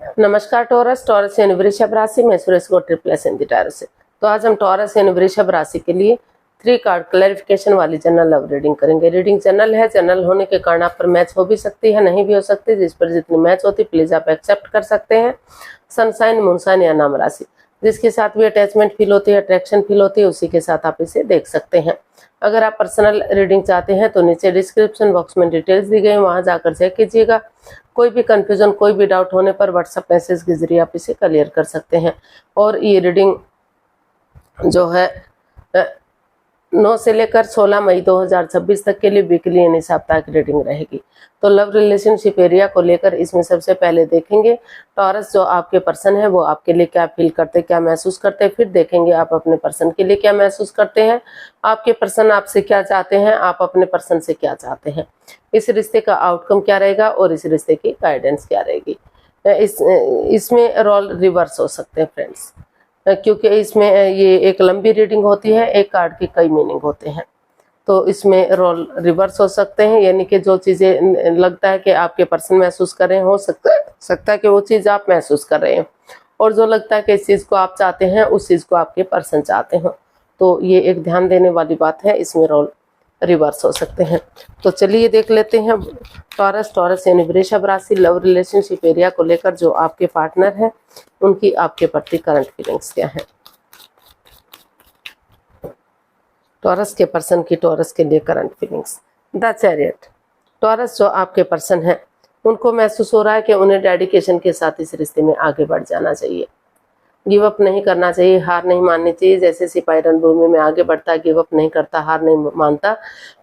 नमस्कार taurus. Taurus यानी वृषभ राशि में सुरेश को ट्रिपलेस हिंदी टैरो से। तो आज हम टॉरस यानी वृषभ राशि के लिए 3 कार्ड क्लैरिफिकेशन वाली जनरल लव रीडिंग करेंगे। रीडिंग जनरल है, जनरल होने के कारण आप पर मैच हो भी सकती है, नहीं भी हो सकती। जिस पर जितनी मैच होती प्लीज आप एक्सेप्ट कर सकते हैं। सनसाइन, मूनसाइन या नाम राशि, जिसके साथ भी अटैचमेंट फील होती है, अट्रैक्शन फील होती है, उसी के साथ आप इसे देख सकते हैं। अगर आप पर्सनल रीडिंग चाहते हैं तो नीचे डिस्क्रिप्शन बॉक्स में डिटेल्स दी गई, वहां जाकर चेक कीजिएगा। कोई भी कंफ्यूजन, कोई भी डाउट होने पर व्हाट्सएप मैसेज के जरिए आप इसे क्लियर कर सकते हैं। और ये रीडिंग जो है 9 से लेकर 16 मई 2026 तक के लिए वीकली यानी साप्ताहिक रीडिंग रहेगी। तो लव रिलेशनशिप एरिया को लेकर इसमें सबसे पहले देखेंगे टॉरस जो आपके पर्सन है वो आपके लिए क्या फील करते, क्या महसूस करते हैं। फिर देखेंगे आप अपने पर्सन के लिए क्या महसूस करते हैं, आपके पर्सन आपसे क्या चाहते हैं, आप अपने पर्सन से क्या चाहते हैं, इस रिश्ते का आउटकम क्या रहेगा और इस रिश्ते की गाइडेंस क्या रहेगी। इसमें रोल रिवर्स हो सकते हैं फ्रेंड्स, क्योंकि इसमें ये एक लंबी रीडिंग होती है, एक कार्ड के कई मीनिंग होते हैं। तो इसमें रोल रिवर्स हो सकते हैं, यानी कि जो चीज़ें लगता है कि आपके पर्सन महसूस कर रहे हैं, हो सकता है कि वो चीज़ आप महसूस कर रहे हैं, और जो लगता है कि इस चीज़ को आप चाहते हैं उस चीज़ को आपके पर्सन चाहते हैं। तो ये एक ध्यान देने वाली बात है, इसमें रोल रिवर्स हो सकते हैं। तो चलिए देख लेते हैं टॉरस यानी वृषभ राशि लव रिलेशनशिप एरिया को लेकर जो आपके पार्टनर है उनकी आपके प्रति करंट फीलिंग्स क्या है। टॉरस के पर्सन की टॉरस के लिए current feelings. The chariot. Taurus जो आपके पर्सन है उनको महसूस हो रहा है कि उन्हें डेडिकेशन के साथ इस रिश्ते में आगे बढ़ जाना चाहिए, गिव अप नहीं करना चाहिए, हार नहीं माननी चाहिए। जैसे सिपाही रणभूमि में आगे बढ़ता, गिव अप नहीं करता, हार नहीं मानता,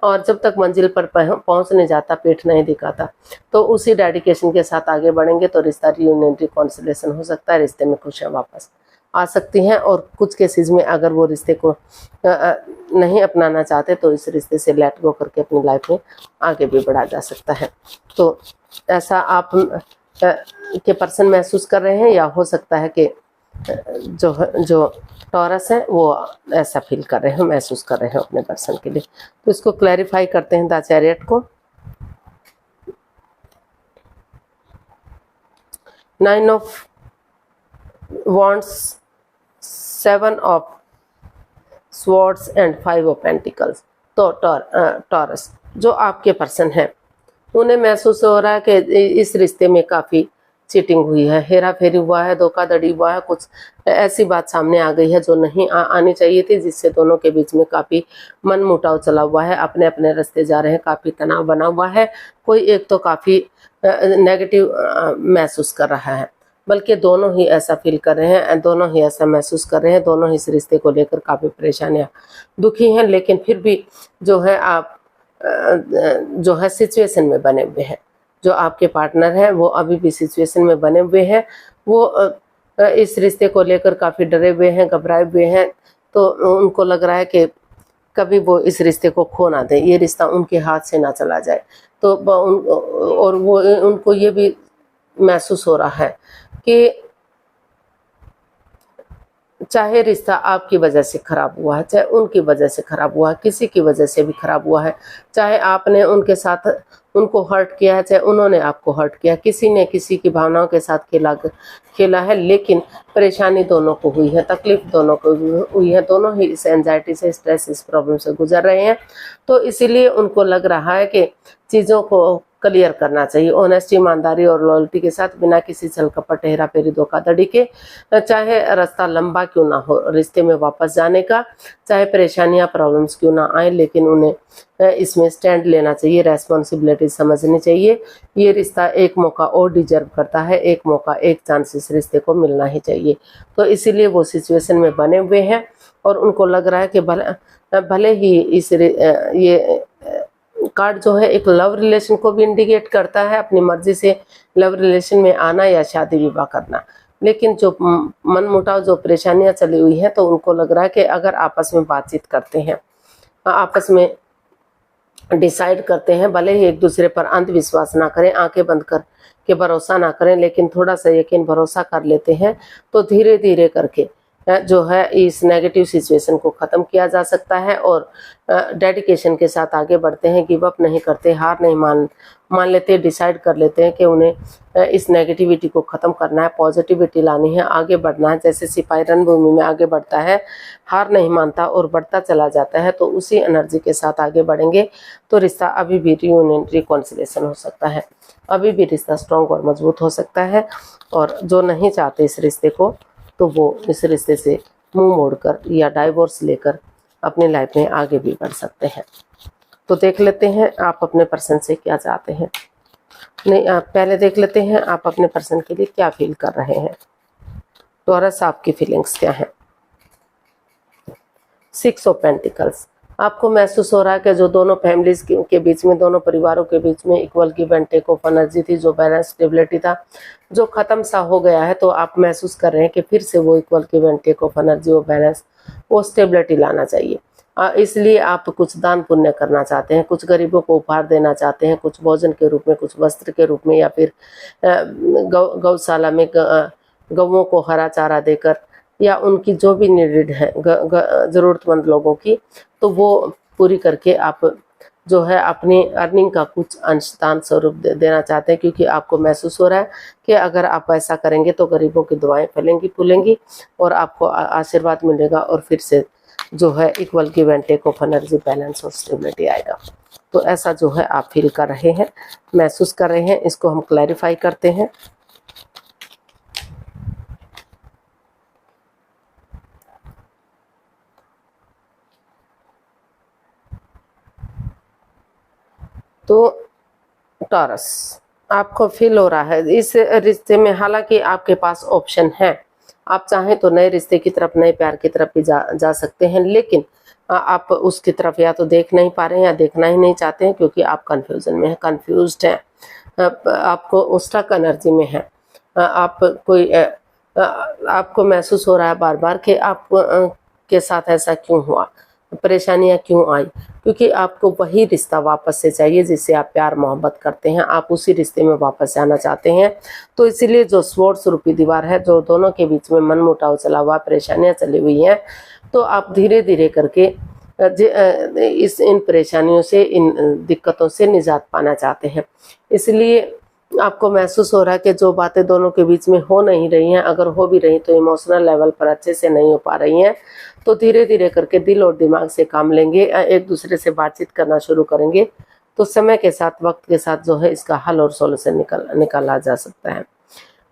और जब तक मंजिल पर पहुंच नहीं जाता पीठ नहीं दिखाता, तो उसी डेडिकेशन के साथ आगे बढ़ेंगे तो रिश्ता रियूनियन रिकॉन्सिलेशन हो सकता है, रिश्ते में खुशियां वापस आ सकती हैं। और कुछ केसेस में अगर वो रिश्ते को नहीं अपनाना चाहते तो इस रिश्ते से लेट गो करके अपनी लाइफ में आगे भी बढ़ा जा सकता है। तो ऐसा आप के पर्सन महसूस कर रहे हैं, या हो सकता है कि जो टॉरस है वो ऐसा फील कर रहे हो, महसूस कर रहे हो अपने पर्सन के लिए। तो इसको क्लैरिफाई करते हैं द चैरियट को। 9 of wands, 7 of swords and 5 of pentacles. तो टॉरस जो आपके पर्सन है उन्हें महसूस हो रहा है कि इस रिश्ते में काफ़ी चीटिंग हुई है, हेरा फेरी हुआ है, धोखाधड़ी हुआ है, कुछ ऐसी बात सामने आ गई है जो नहीं आनी चाहिए थी, जिससे दोनों के बीच में काफ़ी मन मुटाव चला हुआ है, अपने अपने रास्ते जा रहे हैं, काफ़ी तनाव बना हुआ है। कोई एक तो काफ़ी नेगेटिव महसूस कर रहा है, बल्कि दोनों ही ऐसा फील कर रहे हैं, दोनों ही ऐसा महसूस कर रहे हैं, दोनों ही इस रिश्ते को लेकर काफ़ी परेशानियाँ दुखी हैं। लेकिन फिर भी जो है आप जो है सिचुएशन में बने हुए हैं, जो आपके पार्टनर हैं वो अभी भी सिचुएशन में बने हुए हैं, वो इस रिश्ते को लेकर काफ़ी डरे हुए हैं, घबराए हुए हैं। तो उनको लग रहा है कि कभी वो इस रिश्ते को खो ना दें, ये रिश्ता उनके हाथ से ना चला जाए। तो और वो उनको ये भी महसूस हो रहा है कि चाहे रिश्ता आपकी वजह से खराब हुआ है, चाहे उनकी वजह से खराब हुआ है, किसी की वजह से भी खराब हुआ है, चाहे आपने उनके साथ उनको हर्ट किया है, चाहे उन्होंने आपको हर्ट किया, किसी ने किसी की भावनाओं के साथ खेला है, लेकिन परेशानी दोनों को हुई है, तकलीफ दोनों को हुई है, दोनों ही इस एंजाइटी से, स्ट्रेस, इस प्रॉब्लम से गुजर रहे हैं। तो इसीलिए उनको लग रहा है कि चीज़ों को क्लियर करना चाहिए, ऑनेस्टी, ईमानदारी और लॉयल्टी के साथ, बिना किसी छल कपट, हेरा फेरी, धोखाधड़ी के। चाहे रास्ता लंबा क्यों ना हो रिश्ते में वापस जाने का, चाहे परेशानियां, प्रॉब्लम्स क्यों ना आए, लेकिन उन्हें इसमें स्टैंड लेना चाहिए, रेस्पॉन्सिबिलिटी समझनी चाहिए। ये रिश्ता एक मौका और डिजर्व करता है, एक मौका, एक चांस इस रिश्ते को मिलना ही चाहिए। तो इसीलिए वो सिचुएशन में बने हुए हैं, और उनको लग रहा है कि भले ही ये कार्ड जो है एक लव रिलेशन को भी इंडिकेट करता है, अपनी मर्जी से लव रिलेशन में आना या शादी विवाह करना, लेकिन जो मन मुटाव, जो परेशानियां चली हुई हैं, तो उनको लग रहा है कि अगर आपस में बातचीत करते हैं, आपस में डिसाइड करते हैं, भले ही एक दूसरे पर अंधविश्वास ना करें, आंखें बंद कर के भरोसा ना करें, लेकिन थोड़ा सा यकीन भरोसा कर लेते हैं, तो धीरे धीरे करके जो है इस नेगेटिव सिचुएशन को ख़त्म किया जा सकता है और डेडिकेशन के साथ आगे बढ़ते हैं, गिव अप नहीं करते, हार नहीं मान लेते, डिसाइड कर लेते हैं कि उन्हें इस नेगेटिविटी को ख़त्म करना है, पॉजिटिविटी लानी है, आगे बढ़ना है। जैसे सिपाही रणभूमि में आगे बढ़ता है, हार नहीं मानता और बढ़ता चला जाता है, तो उसी एनर्जी के साथ आगे बढ़ेंगे तो रिश्ता अभी भी रियूनियन रिकॉन्सिलेशन हो सकता है, अभी भी रिश्ता स्ट्रॉन्ग और मजबूत हो सकता है। और जो नहीं चाहते इस रिश्ते को, तो वो इस रिश्ते से मुंह मोड़कर या डाइवोर्स लेकर अपनी लाइफ में आगे भी बढ़ सकते हैं। तो देख लेते हैं आप अपने पर्सन से क्या चाहते हैं। नहीं, आप पहले देख लेते हैं आप अपने पर्सन के लिए क्या फील कर रहे हैं। टॉरस, आपकी फीलिंग्स क्या है। 6 ऑफ पेंटिकल्स, आपको महसूस हो रहा है कि जो दोनों फैमिलीज के बीच में, दोनों परिवारों के बीच में equal give and take of energy थी, जो बैलेंस स्टेबिलिटी था, जो खत्म सा हो गया है, तो आप महसूस कर रहे हैं कि फिर से वो equal give and take of energy, वो बैलेंस, वो स्टेबिलिटी लाना चाहिए। इसलिए आप कुछ दान पुण्य करना चाहते हैं, कुछ गरीबों को उपहार देना चाहते हैं, कुछ भोजन के रूप में, कुछ वस्त्र के रूप में, या फिर गौशाला में गौओं को हरा चारा देकर, या उनकी जो भी नीडेड है ज़रूरतमंद लोगों की, तो वो पूरी करके आप जो है अपनी अर्निंग का कुछ अंश दान स्वरूप देना चाहते हैं, क्योंकि आपको महसूस हो रहा है कि अगर आप ऐसा करेंगे तो गरीबों की दुआएं फैलेंगी फूलेंगी और आपको आशीर्वाद मिलेगा और फिर से जो है equal give and take of energy, balance और स्टेबिलिटी आएगा। तो ऐसा जो है आप फील कर रहे हैं, महसूस कर रहे हैं। इसको हम क्लैरिफाई करते हैं। तो टॉरस, आपको फील हो रहा है इस रिश्ते में, हालांकि आपके पास ऑप्शन है, आप चाहें तो नए रिश्ते की तरफ, नए प्यार की तरफ भी जा सकते हैं, लेकिन आप उसकी तरफ या तो देख नहीं पा रहे हैं या देखना ही नहीं चाहते हैं, क्योंकि आप कंफ्यूजन में हैं, कंफ्यूज्ड हैं, आपको स्टक एनर्जी में है। आप कोई आपको महसूस हो रहा है बार बार कि आप के साथ ऐसा क्यों हुआ, परेशानियां क्यों आई, क्योंकि आपको वही रिश्ता वापस से चाहिए जिससे आप प्यार मोहब्बत करते हैं, आप उसी रिश्ते में वापस जाना चाहते हैं। तो इसीलिए जो स्वॉर्ड्स रूपी दीवार है, जो दोनों के बीच में मनमुटाव चला हुआ, परेशानियां चली हुई हैं, तो आप धीरे धीरे करके इन परेशानियों से, इन दिक्कतों से निजात पाना चाहते हैं। इसलिए आपको महसूस हो रहा है कि जो बातें दोनों के बीच में हो नहीं रही हैं, अगर हो भी रही तो इमोशनल लेवल पर अच्छे से नहीं हो पा रही हैं, तो धीरे धीरे करके दिल और दिमाग से काम लेंगे, एक दूसरे से बातचीत करना शुरू करेंगे, तो समय के साथ, वक्त के साथ जो है इसका हल और सॉल्यूशन निकाला जा सकता है।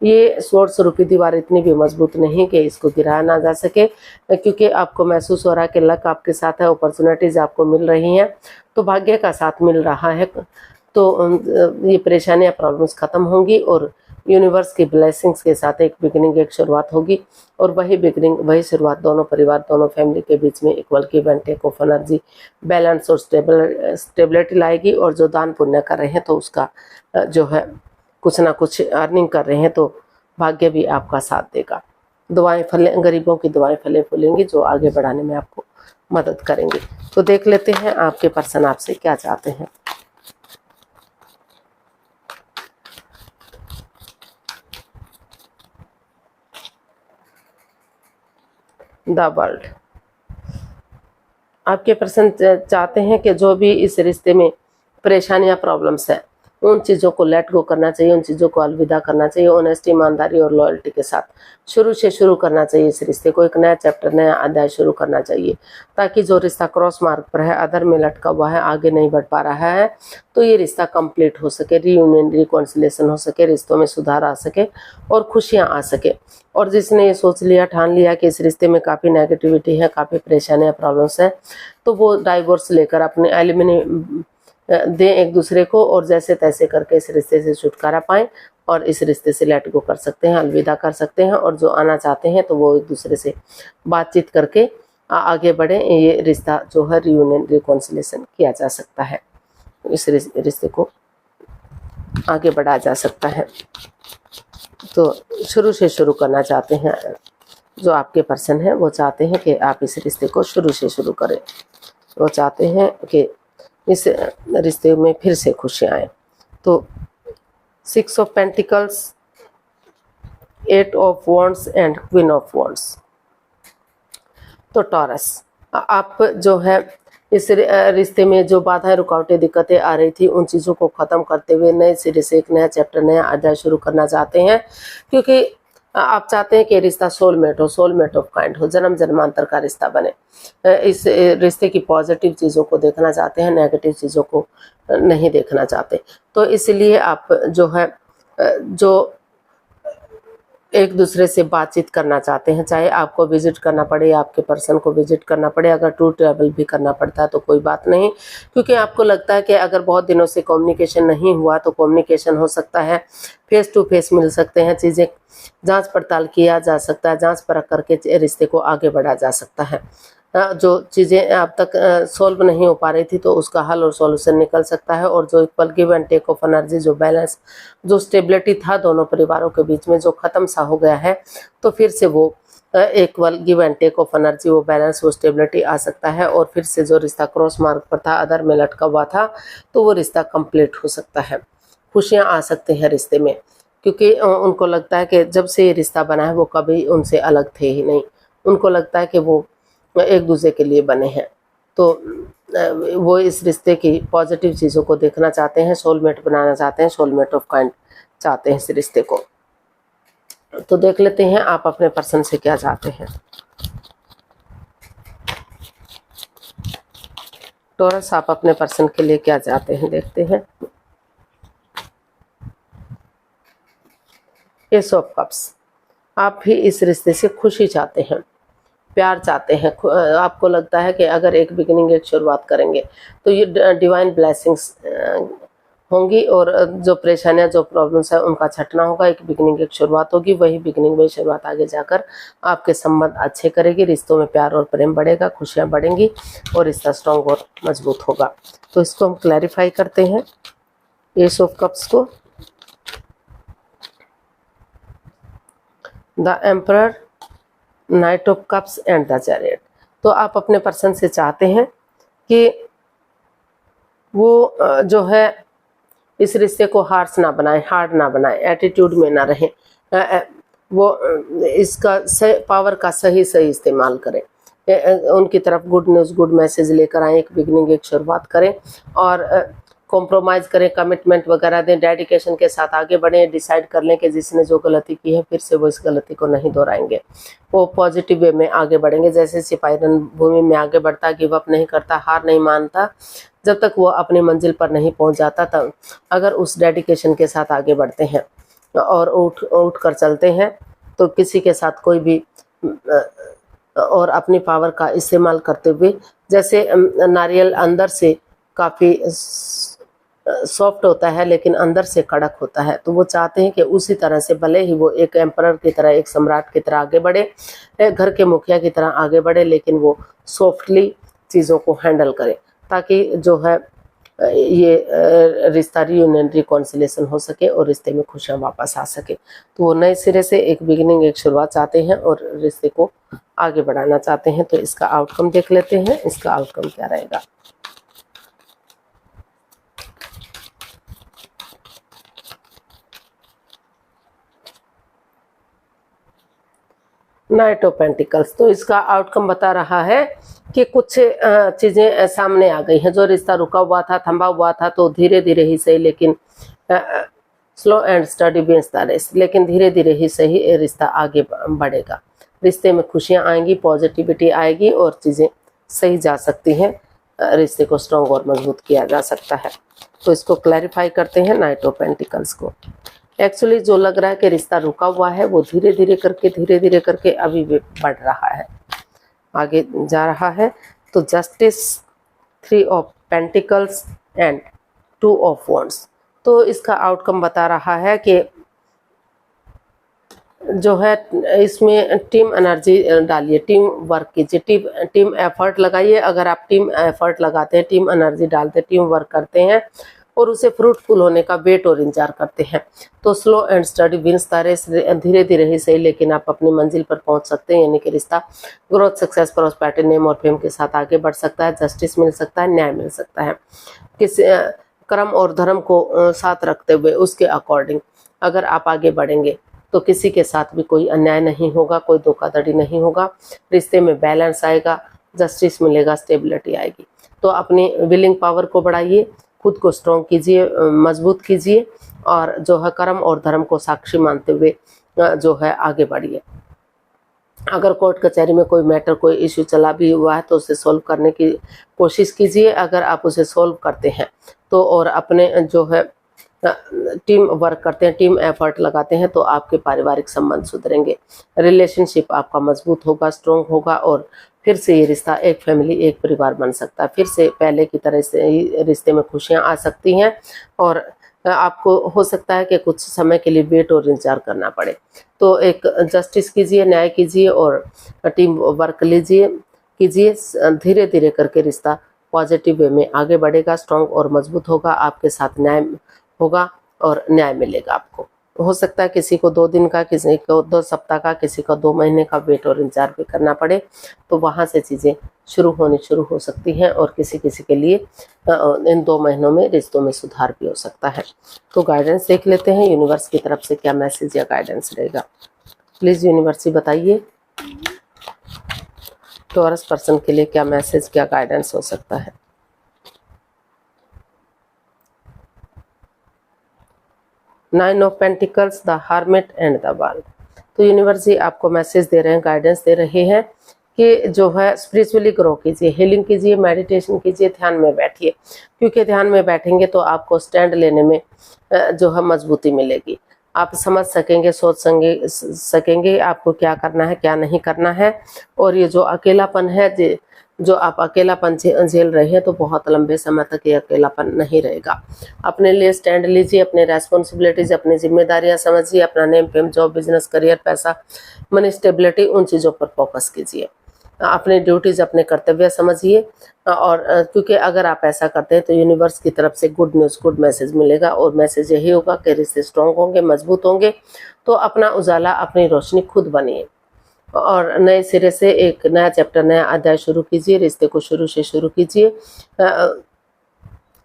ये स्वॉर्ड्स रूपी दीवार इतनी भी मजबूत नहीं कि इसको गिराया ना जा सके, क्योंकि आपको महसूस हो रहा है कि लक आपके साथ है, अपॉर्चुनिटीज आपको मिल रही हैं, तो भाग्य का साथ मिल रहा है, तो ये परेशानियां, प्रॉब्लम्स खत्म होंगी और यूनिवर्स की ब्लेसिंग्स के साथ एक बिगनिंग, एक शुरुआत होगी, और वही बिगनिंग, वही शुरुआत दोनों परिवार, दोनों फैमिली के बीच में equal give and take of energy, balance और स्टेबिलिटी लाएगी। और जो दान पुण्य कर रहे हैं तो उसका जो है कुछ ना कुछ अर्निंग कर रहे हैं, तो भाग्य भी आपका साथ देगा। दुआएं फले, गरीबों की दुआएं फले फूलेंगी, जो आगे बढ़ाने में आपको मदद करेंगी। तो देख लेते हैं आपके पर्सन आपसे क्या चाहते हैं। द वर्ल्ड, आपके पर्सन चाहते हैं कि जो भी इस रिश्ते में परेशानियां, प्रॉब्लम्स है, उन चीज़ों को लेट गो करना चाहिए, उन चीज़ों को अलविदा करना चाहिए, ऑनेस्टी, ईमानदारी और लॉयल्टी के साथ शुरू से शुरू करना चाहिए। इस रिश्ते को एक नया चैप्टर, नया अध्याय शुरू करना चाहिए, ताकि जो रिश्ता क्रॉस मार्ग पर है, अधर में लटका हुआ है, आगे नहीं बढ़ पा रहा है, तो ये रिश्ता कंप्लीट हो सके, रीयूनियन, रिकॉन्सिलेशन हो सके, रिश्तों में सुधार आ सके और खुशियाँ आ सके। और जिसने ये सोच लिया, ठान लिया कि इस रिश्ते में काफ़ी नेगेटिविटी है, काफ़ी परेशानियाँ, प्रॉब्लम्स हैं, तो वो डाइवोर्स लेकर अपने एलिमिनेट दें एक दूसरे को, और जैसे तैसे करके इस रिश्ते से छुटकारा पाएं और इस रिश्ते से लेट गो कर सकते हैं, अलविदा कर सकते हैं। और जो आना चाहते हैं तो वो एक दूसरे से बातचीत करके आगे बढ़ें। ये रिश्ता जो है रीयूनियन, रिकॉन्सिलेशन किया जा सकता है, इस रिश्ते को आगे बढ़ाया जा सकता है। तो शुरू से शुरू करना चाहते हैं जो आपके पर्सन हैं, वो चाहते हैं कि आप इस रिश्ते को शुरू से शुरू करें। वो चाहते हैं कि इस रिश्ते में फिर से खुशियाँ आए। तो 6 of pentacles, 8 of wands and queen of wands. तो टॉरस, आप जो है इस रिश्ते में जो बाधाएं रुकावटें दिक्कतें आ रही थी उन चीज़ों को ख़त्म करते हुए नए सिरे से एक नया चैप्टर नया अध्याय शुरू करना चाहते हैं, क्योंकि आप चाहते हैं कि रिश्ता सोलमेट ऑफ काइंड हो, जन्म जन्मांतर का रिश्ता बने। इस रिश्ते की पॉजिटिव चीज़ों को देखना चाहते हैं, नेगेटिव चीज़ों को नहीं देखना चाहते। तो इसलिए आप जो है जो एक दूसरे से बातचीत करना चाहते हैं, चाहे आपको विजिट करना पड़े या आपके पर्सन को विजिट करना पड़े, अगर टूर ट्रैवल भी करना पड़ता है तो कोई बात नहीं, क्योंकि आपको लगता है कि अगर बहुत दिनों से कम्युनिकेशन नहीं हुआ तो कम्युनिकेशन हो सकता है, फेस टू फेस मिल सकते हैं, चीज़ें जांच पड़ताल किया जा सकता है, जांच परख करके रिश्ते को आगे बढ़ा जा सकता है। जो चीज़ें अब तक सॉल्व नहीं हो पा रही थी तो उसका हल और सॉल्यूशन निकल सकता है, और जो equal give and take of energy, जो बैलेंस, जो स्टेबिलिटी था दोनों परिवारों के बीच में जो ख़त्म सा हो गया है, तो फिर से वो equal give and take of energy, वो बैलेंस, वो स्टेबिलिटी आ सकता है, और फिर से जो रिश्ता क्रॉस मार्ग पर था, अदर में लटका हुआ था, तो वो रिश्ता कंप्लीट हो सकता है, खुशियाँ आ सकती हैं रिश्ते में, क्योंकि उनको लगता है कि जब से ये रिश्ता बना है वो कभी उनसे अलग थे ही नहीं, उनको लगता है कि वो एक दूसरे के लिए बने हैं। तो वो इस रिश्ते की पॉजिटिव चीज़ों को देखना चाहते हैं, सोलमेट बनाना चाहते हैं, सोलमेट ऑफ काइंड चाहते हैं इस रिश्ते को। तो देख लेते हैं आप अपने पर्सन से क्या चाहते हैं। टॉरस, आप अपने पर्सन के लिए क्या चाहते हैं, देखते हैं। एस ऑफ कप्स, आप भी इस रिश्ते से खुशी चाहते हैं, प्यार चाहते हैं। आपको लगता है कि अगर एक बिगिनिंग, एक शुरुआत करेंगे तो ये डिवाइन ब्लेसिंग्स होंगी, और जो परेशानियां, जो प्रॉब्लम्स है उनका छटना होगा, एक बिगिनिंग, एक शुरुआत होगी, वही बिगिनिंग, वही शुरुआत आगे जाकर आपके संबंध अच्छे करेगी, रिश्तों में प्यार और प्रेम बढ़ेगा, खुशियां बढ़ेंगी और रिश्ता स्ट्रॉन्ग और मजबूत होगा। तो इसको हम क्लैरिफाई करते हैं, एस ऑफ कप्स को। The emperor, night of cups and the chariot. तो आप अपने पर्सन से चाहते हैं कि वो जो है इस रिश्ते को हार्श ना बनाए, हार्ड ना बनाए, एटीट्यूड में ना रहे, वो इसका पावर का सही इस्तेमाल करें, उनकी तरफ गुड न्यूज़, गुड मैसेज लेकर आए, एक बिगनिंग, एक शुरुआत करें, और कॉम्प्रोमाइज़ करें, कमिटमेंट वगैरह दें, डेडिकेशन के साथ आगे बढ़ें, डिसाइड कर लें कि जिसने जो गलती की है फिर से वो इस गलती को नहीं दोहराएंगे, वो पॉजिटिव वे में आगे बढ़ेंगे। जैसे सिपाही रणभूमि में आगे बढ़ता, गिव अप नहीं करता, हार नहीं मानता, जब तक वो अपनी मंजिल पर नहीं पहुंच जाता, तब अगर उस डेडिकेशन के साथ आगे बढ़ते हैं और उठ कर चलते हैं तो किसी के साथ कोई भी और अपनी पावर का इस्तेमाल करते हुए, जैसे नारियल अंदर से काफ़ी सॉफ्ट होता है लेकिन अंदर से कड़क होता है, तो वो चाहते हैं कि उसी तरह से, भले ही वो एक एम्परर की तरह, एक सम्राट की तरह आगे बढ़े, घर के मुखिया की तरह आगे बढ़े, लेकिन वो सॉफ्टली चीज़ों को हैंडल करे, ताकि जो है ये रिश्ता रियूनियन, रिकॉन्सिलेशन हो सके और रिश्ते में खुशियाँ वापस आ सके। तो वो नए सिरे से एक बिगिनिंग, एक शुरुआत चाहते हैं और रिश्ते को आगे बढ़ाना चाहते हैं। तो इसका आउटकम देख लेते हैं, इसका आउटकम क्या रहेगा। नाइट ऑफ पेंटिकल्स, तो इसका आउटकम बता रहा है कि कुछ चीज़ें सामने आ गई हैं। जो रिश्ता रुका हुआ था, थमा हुआ था, तो धीरे धीरे ही सही, लेकिन slow and steady wins the race, लेकिन धीरे धीरे ही सही रिश्ता आगे बढ़ेगा, रिश्ते में खुशियाँ आएंगी, पॉजिटिविटी आएगी और चीज़ें सही जा सकती हैं, रिश्ते को स्ट्रॉन्ग और मजबूत किया जा सकता है। तो इसको क्लैरिफाई करते हैं नाइट ऑफ पेंटिकल्स को। एक्चुअली जो लग रहा है कि रिश्ता रुका हुआ है वो धीरे धीरे करके अभी भी बढ़ रहा है, आगे जा रहा है। तो justice, 3 of pentacles and 2 of wands, तो इसका आउटकम बता रहा है कि जो है इसमें टीम एनर्जी डालिए, टीम वर्क कीजिए, टीम एफर्ट लगाइए। अगर आप टीम एफर्ट लगाते हैं, टीम एनर्जी डालते हैं, टीम वर्क करते हैं और उसे फ्रूटफुल होने का वेट और इंतजार करते हैं, तो slow and steady wins the race, धीरे धीरे ही सही लेकिन आप अपनी मंजिल पर पहुंच सकते हैं, यानी कि रिश्ता ग्रोथ, सक्सेस, प्रॉस्पेरिटी, नेम और फेम के साथ आगे बढ़ सकता है, जस्टिस मिल सकता है, न्याय मिल सकता है। किस कर्म और धर्म को साथ रखते हुए उसके अकॉर्डिंग अगर आप आगे बढ़ेंगे तो किसी के साथ भी कोई अन्याय नहीं होगा, कोई धोखाधड़ी नहीं होगा, रिश्ते में बैलेंस आएगा, जस्टिस मिलेगा, स्टेबिलिटी आएगी। तो अपनी विलिंग पावर को बढ़ाइए, खुद को स्ट्रॉन्ग कीजिए, मजबूत कीजिए और जो है कर्म और धर्म को साक्षी मानते हुए जो है आगे बढ़िए। अगर कोर्ट कचहरी में कोई मैटर, कोई इश्यू चला भी हुआ है तो उसे सॉल्व करने की कोशिश कीजिए। अगर आप उसे सॉल्व करते हैं तो और अपने जो है टीम वर्क करते हैं, टीम एफर्ट लगाते हैं, तो आपके पारिवारिक संबंध सुधरेंगे, रिलेशनशिप आपका मजबूत होगा, स्ट्रॉन्ग होगा और फिर से ये रिश्ता एक फैमिली, एक परिवार बन सकता है। फिर से पहले की तरह से ही रिश्ते में खुशियां आ सकती हैं और आपको हो सकता है कि कुछ समय के लिए वेट और इंतजार करना पड़े। तो एक जस्टिस कीजिए, न्याय कीजिए और टीम वर्क कीजिए। धीरे धीरे करके रिश्ता पॉजिटिव वे में आगे बढ़ेगा, स्ट्रॉन्ग और मजबूत होगा, आपके साथ न्याय होगा और न्याय मिलेगा आपको। हो सकता है किसी को 2 दिन का, किसी को 2 सप्ताह का, किसी को 2 महीने का वेट और इंतजार भी करना पड़े, तो वहाँ से चीज़ें शुरू हो सकती हैं और किसी किसी के लिए इन 2 महीनों में रिश्तों में सुधार भी हो सकता है। तो गाइडेंस देख लेते हैं यूनिवर्स की तरफ से क्या मैसेज या गाइडेंस रहेगा। प्लीज़ यूनिवर्स बताइए टॉरस पर्सन के लिए क्या मैसेज, क्या गाइडेंस हो सकता है। Nine of pentacles, the hermit and the world. तो यूनिवर्स जी आपको मैसेज दे रहे हैं, गाइडेंस दे रहे हैं कि जो है स्पिरिचुअली ग्रो कीजिए, हीलिंग कीजिए, मेडिटेशन कीजिए, ध्यान में बैठिए, क्योंकि ध्यान में बैठेंगे तो आपको स्टैंड लेने में जो है मजबूती मिलेगी। आप समझ सकेंगे, सोच सकेंगे आपको क्या करना है, क्या नहीं करना है। और ये जो अकेलापन है, जो आप अकेलापन झेल रहे हैं, तो बहुत लंबे समय तक ये अकेलापन नहीं रहेगा। अपने लिए स्टैंड लीजिए, अपने रेस्पॉन्सिबिलिटीज, अपनी जिम्मेदारियां समझिए, अपना name, fame, job, business, career, पैसा, मनी, स्टेबिलिटी, उन चीज़ों पर फोकस कीजिए। अपने ड्यूटीज, अपने कर्तव्य समझिए और क्योंकि अगर आप ऐसा करते हैं तो यूनिवर्स की तरफ से गुड न्यूज़, गुड मैसेज मिलेगा और मैसेज यही होगा कि रिश्ते स्ट्रॉन्ग होंगे, मजबूत होंगे। तो अपना उजाला, अपनी रोशनी खुद बनिए और नए सिरे से एक नया चैप्टर, नया अध्याय शुरू कीजिए। रिश्ते को शुरू से शुरू कीजिए।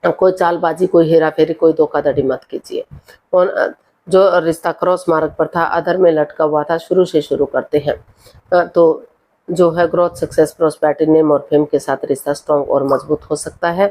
कोई चालबाजी, कोई हेराफेरी, कोई धोखाधड़ी मत कीजिए। और जो रिश्ता क्रॉस मार्ग पर था, अधर में लटका हुआ था, शुरू से शुरू करते हैं तो जो है ग्रोथ, सक्सेस, प्रोस्पेरिटी, नेम और फेम के साथ रिश्ता स्ट्रॉन्ग और मजबूत हो सकता है।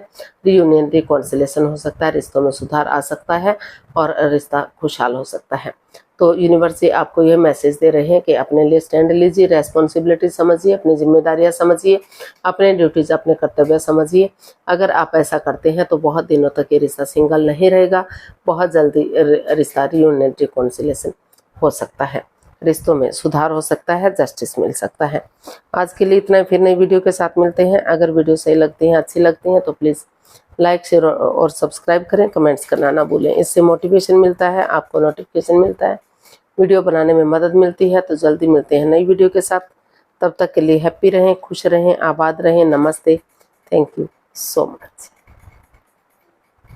रियूनियन, रिकॉन्सिलेशन हो सकता है, रिश्तों में सुधार आ सकता है और रिश्ता खुशहाल हो सकता है। तो यूनिवर्स से आपको यह मैसेज दे रहे हैं कि अपने लिए स्टैंड लीजिए, रेस्पॉन्सिबिलिटी समझिए, अपनी जिम्मेदारियां समझिए, अपने ड्यूटीज, अपने कर्तव्य समझिए। अगर आप ऐसा करते हैं तो बहुत दिनों तक ये रिश्ता सिंगल नहीं रहेगा, बहुत जल्दी रिश्ता रियूनियन, रिकॉन्सिलेशन हो सकता है, रिश्तों में सुधार हो सकता है, जस्टिस मिल सकता है। आज के लिए इतना ही, फिर नई वीडियो के साथ मिलते हैं। अगर वीडियो सही लगती है, अच्छी लगती है तो प्लीज़ लाइक, शेयर और सब्सक्राइब करें, कमेंट्स करना ना भूलें। इससे मोटिवेशन मिलता है, आपको नोटिफिकेशन मिलता है, वीडियो बनाने में मदद मिलती है। तो जल्दी मिलते हैं नई वीडियो के साथ। तब तक के लिए हैप्पी रहें, खुश रहें, आबाद रहें। नमस्ते, थैंक यू सो मच।